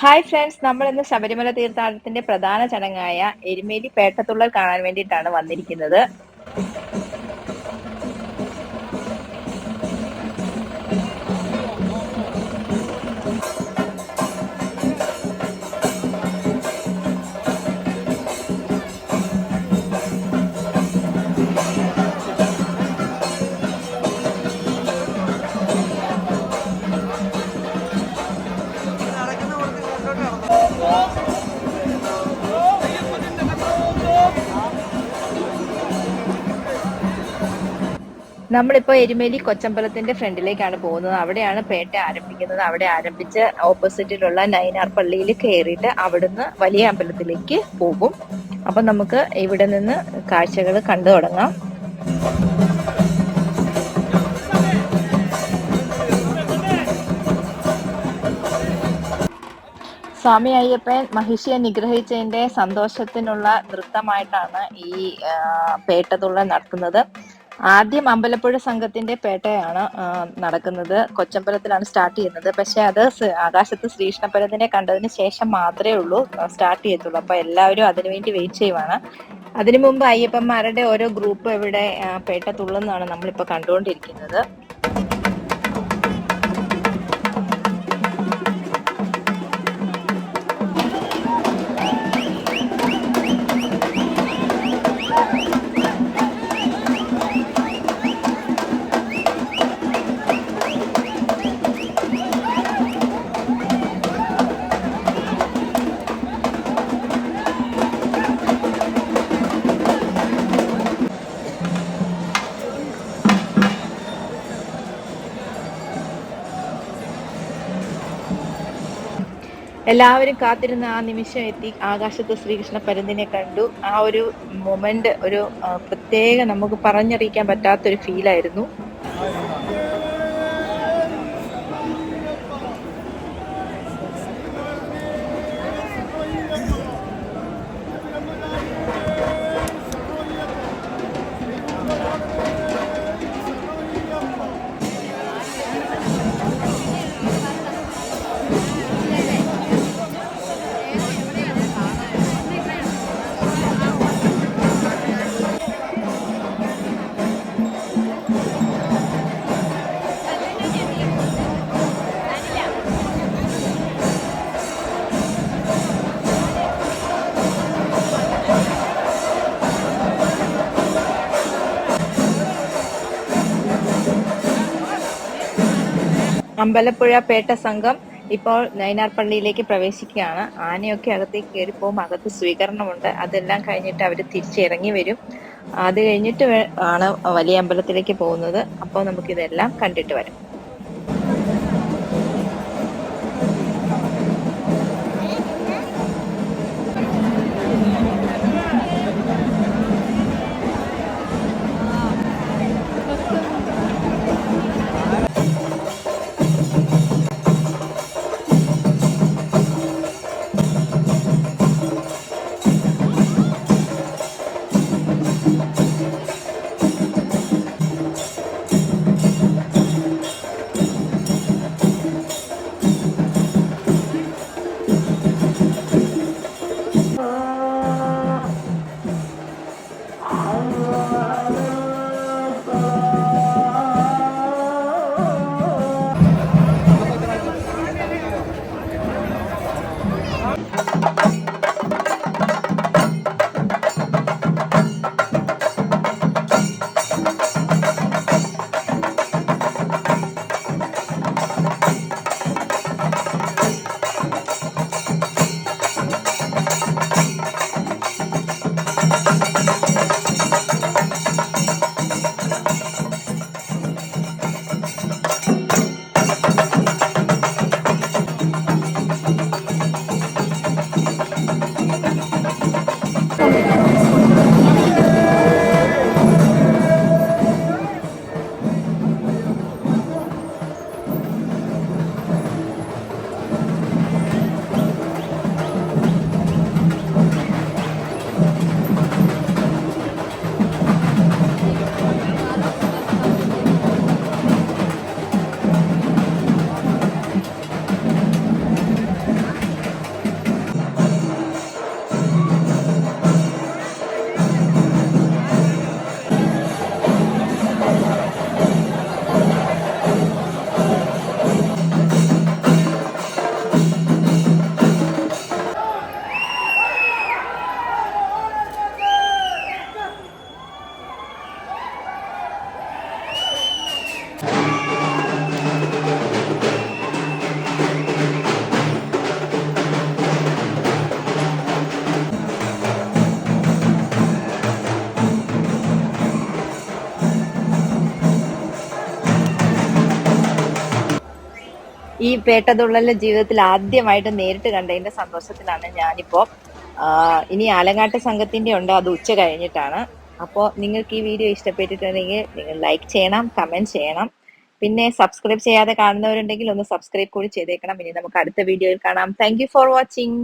Hi friends, നമ്മൾ ഇന്ന് ശബരിമല തീർത്ഥാടനത്തിന്റെ പ്രധാന ചടങ്ങായ എരുമേലി പേട്ടതുള്ളൽ കാണാൻ വേണ്ടിയിട്ടാണ് വന്നിരിക്കുന്നത്. നമ്മളിപ്പോൾ എരുമേലി കൊച്ചമ്പലത്തിന്റെ ഫ്രണ്ടിലേക്കാണ് പോകുന്നത്. അവിടെയാണ് പേട്ട ആരംഭിക്കുന്നത്. അവിടെ ആരംഭിച്ച് ഓപ്പോസിറ്റിലുള്ള നൈനാർ പള്ളിയിൽ കയറിയിട്ട് അവിടുന്ന് വലിയ അമ്പലത്തിലേക്ക് പോകും. അപ്പൊ നമുക്ക് ഇവിടെ നിന്ന് കാഴ്ചകൾ കണ്ടു തുടങ്ങാം. സ്വാമി അയ്യപ്പൻ മഹിഷിയെ നിഗ്രഹിച്ചതിന്റെ സന്തോഷത്തിനുള്ള നൃത്തമായിട്ടാണ് ഈ പേട്ടതുള്ളൽ നടത്തുന്നത്. ആദ്യം അമ്പലപ്പുഴ സംഘത്തിന്റെ പേട്ടയാണ് നടക്കുന്നത്. കൊച്ചമ്പലത്തിലാണ് സ്റ്റാർട്ട് ചെയ്യുന്നത്. പക്ഷെ അത് ആകാശത്ത് ശ്രീകൃഷ്ണപരത്തിനെ കണ്ടതിന് ശേഷം മാത്രമേ ഉള്ളൂ സ്റ്റാർട്ട് ചെയ്യത്തുള്ളൂ. അപ്പൊ എല്ലാവരും അതിനുവേണ്ടി വെയിറ്റ് ചെയ്യുവാണ്. അതിനു മുമ്പ് അയ്യപ്പന്മാരുടെ ഓരോ ഗ്രൂപ്പ് ഇവിടെ പേട്ട തുള്ളുന്നതാണ് നമ്മളിപ്പോ കണ്ടുകൊണ്ടിരിക്കുന്നത്. എല്ലാവരും കാത്തിരുന്ന ആ നിമിഷം എത്തി. ആകാശത്ത് ശ്രീകൃഷ്ണ പരന്തിനെ കണ്ടു. ആ ഒരു മൊമെന്റ് ഒരു പ്രത്യേക നമുക്ക് പറഞ്ഞറിയിക്കാൻ പറ്റാത്തൊരു ഫീലായിരുന്നു. അമ്പലപ്പുഴ പേട്ട സംഘം ഇപ്പോൾ നൈനാർ പള്ളിയിലേക്ക് പ്രവേശിക്കുകയാണ്. ആനയൊക്കെ അകത്തേക്ക് കയറി പോകും. അകത്ത് സ്വീകരണമുണ്ട്. അതെല്ലാം കഴിഞ്ഞിട്ട് അവർ തിരിച്ചിറങ്ങി വരും. അത് കഴിഞ്ഞിട്ട് ആണ് വലിയ അമ്പലത്തിലേക്ക് പോകുന്നത്. അപ്പോൾ നമുക്കിതെല്ലാം കണ്ടിട്ട് വരാം. ഈ പേട്ടതുള്ളല് ജീവിതത്തിൽ ആദ്യമായിട്ട് നേരിട്ട് കണ്ടതിന്റെ സന്തോഷത്തിലാണ് ഞാനിപ്പോ. ഇനി ആലങ്ങാട്ട് സംഘത്തിന്റെ ഉണ്ട്, അത് ഉച്ച കഴിഞ്ഞിട്ടാണ്. അപ്പോൾ നിങ്ങൾക്ക് ഈ വീഡിയോ ഇഷ്ടപ്പെട്ടിട്ടുണ്ടെങ്കിൽ നിങ്ങൾ ലൈക്ക് ചെയ്യണം, കമന്റ് ചെയ്യണം. പിന്നെ സബ്സ്ക്രൈബ് ചെയ്യാതെ കാണുന്നവരുണ്ടെങ്കിൽ ഒന്ന് സബ്സ്ക്രൈബ് കൂടി ചെയ്തേക്കണം. ഇനി നമുക്ക് അടുത്ത വീഡിയോയിൽ കാണാം. Thank you for watching.